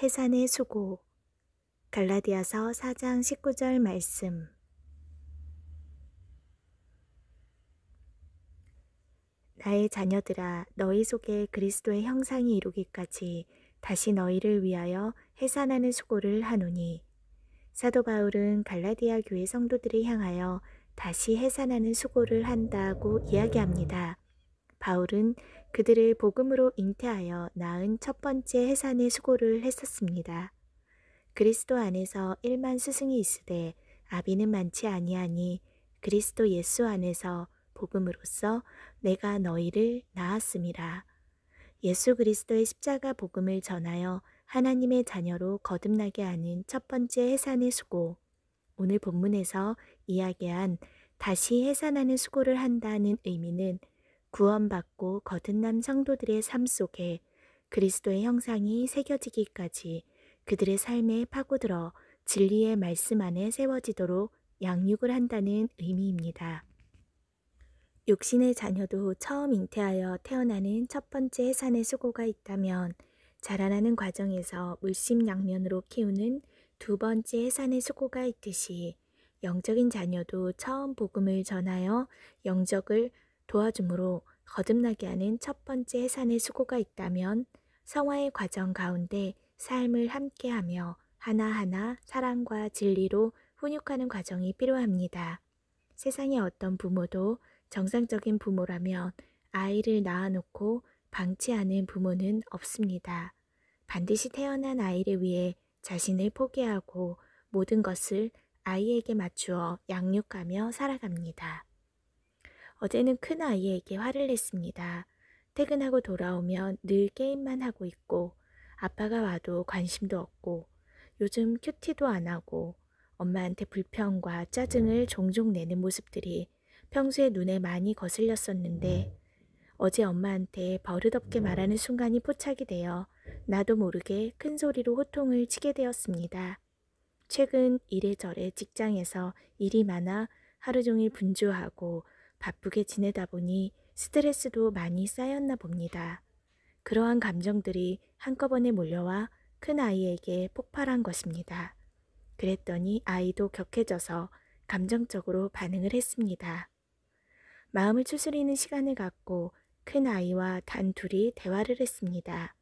해산의 수고. 갈라디아서 4장 19절 말씀. 나의 자녀들아, 너희 속에 그리스도의 형상이 이루기까지 다시 너희를 위하여 해산하는 수고를 하노니. 사도 바울은 갈라디아 교회 성도들을 향하여 다시 해산하는 수고를 한다고 이야기합니다. 바울은 그들을 복음으로 잉태하여 낳은 첫 번째 해산의 수고를 했었습니다. 그리스도 안에서 1만 스승이 있으되 아비는 많지 아니하니 그리스도 예수 안에서 복음으로써 내가 너희를 낳았음이라. 예수 그리스도의 십자가 복음을 전하여 하나님의 자녀로 거듭나게 하는 첫 번째 해산의 수고. 오늘 본문에서 이야기한 다시 해산하는 수고를 한다는 의미는 구원받고 거듭난 성도들의 삶 속에 그리스도의 형상이 새겨지기까지 그들의 삶에 파고들어 진리의 말씀 안에 세워지도록 양육을 한다는 의미입니다. 육신의 자녀도 처음 잉태하여 태어나는 첫 번째 해산의 수고가 있다면 자라나는 과정에서 물심양면으로 키우는 두 번째 해산의 수고가 있듯이 영적인 자녀도 처음 복음을 전하여 영적을 도와줌으로 거듭나게 하는 첫 번째 해산의 수고가 있다면 성화의 과정 가운데 삶을 함께하며 하나하나 사랑과 진리로 훈육하는 과정이 필요합니다. 세상의 어떤 부모도 정상적인 부모라면 아이를 낳아놓고 방치하는 부모는 없습니다. 반드시 태어난 아이를 위해 자신을 포기하고 모든 것을 아이에게 맞추어 양육하며 살아갑니다. 어제는 큰 아이에게 화를 냈습니다. 퇴근하고 돌아오면 늘 게임만 하고 있고 아빠가 와도 관심도 없고 요즘 큐티도 안 하고 엄마한테 불평과 짜증을 종종 내는 모습들이 평소에 눈에 많이 거슬렸었는데 어제 엄마한테 버릇없게 말하는 순간이 포착이 되어 나도 모르게 큰 소리로 호통을 치게 되었습니다. 최근 이래저래 직장에서 일이 많아 하루 종일 분주하고 바쁘게 지내다 보니 스트레스도 많이 쌓였나 봅니다. 그러한 감정들이 한꺼번에 몰려와 큰 아이에게 폭발한 것입니다. 그랬더니 아이도 격해져서 감정적으로 반응을 했습니다. 마음을 추스리는 시간을 갖고 큰 아이와 단 둘이 대화를 했습니다.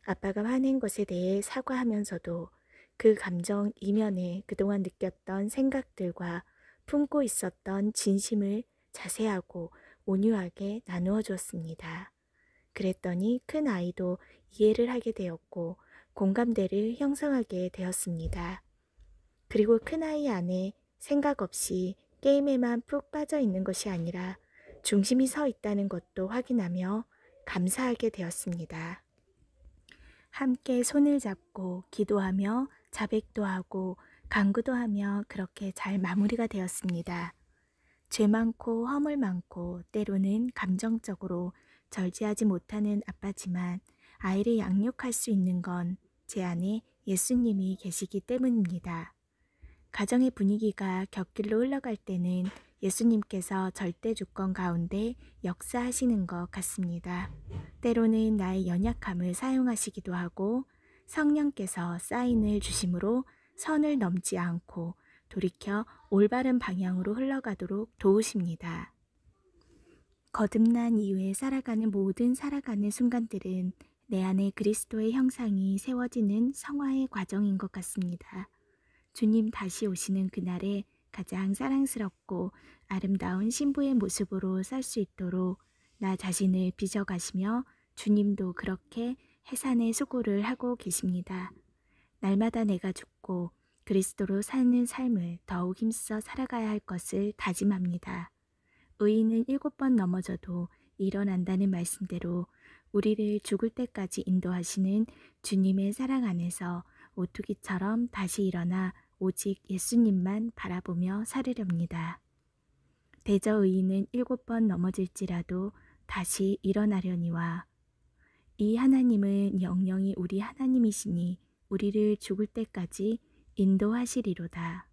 아빠가 화낸 것에 대해 사과하면서도 그 감정 이면에 그동안 느꼈던 생각들과 품고 있었던 진심을 자세하고 온유하게 나누어 주었습니다. 그랬더니 큰 아이도 이해를 하게 되었고 공감대를 형성하게 되었습니다. 그리고 큰 아이 안에 생각 없이 게임에만 푹 빠져 있는 것이 아니라 중심이 서 있다는 것도 확인하며 감사하게 되었습니다. 함께 손을 잡고 기도하며 자백도 하고 간구도 하며 그렇게 잘 마무리가 되었습니다. 죄 많고 허물 많고 때로는 감정적으로 절제하지 못하는 아빠지만 아이를 양육할 수 있는 건 제 안에 예수님이 계시기 때문입니다. 가정의 분위기가 곁길로 흘러갈 때는 예수님께서 절대 주권 가운데 역사하시는 것 같습니다. 때로는 나의 연약함을 사용하시기도 하고 성령께서 사인을 주심으로 선을 넘지 않고 돌이켜 올바른 방향으로 흘러가도록 도우십니다. 거듭난 이후에 살아가는 모든 살아가는 순간들은 내 안에 그리스도의 형상이 세워지는 성화의 과정인 것 같습니다. 주님 다시 오시는 그날에 가장 사랑스럽고 아름다운 신부의 모습으로 살 수 있도록 나 자신을 빚어가시며 주님도 그렇게 해산의 수고를 하고 계십니다. 날마다 내가 죽고 그리스도로 사는 삶을 더욱 힘써 살아가야 할 것을 다짐합니다. 의인은 7번 넘어져도 일어난다는 말씀대로 우리를 죽을 때까지 인도하시는 주님의 사랑 안에서 오뚜기처럼 다시 일어나 오직 예수님만 바라보며 살으렵니다. 대저 의인은 7번 넘어질지라도 다시 일어나려니와 이 하나님은 영영이 우리 하나님이시니 우리를 죽을 때까지 인도하시리로다.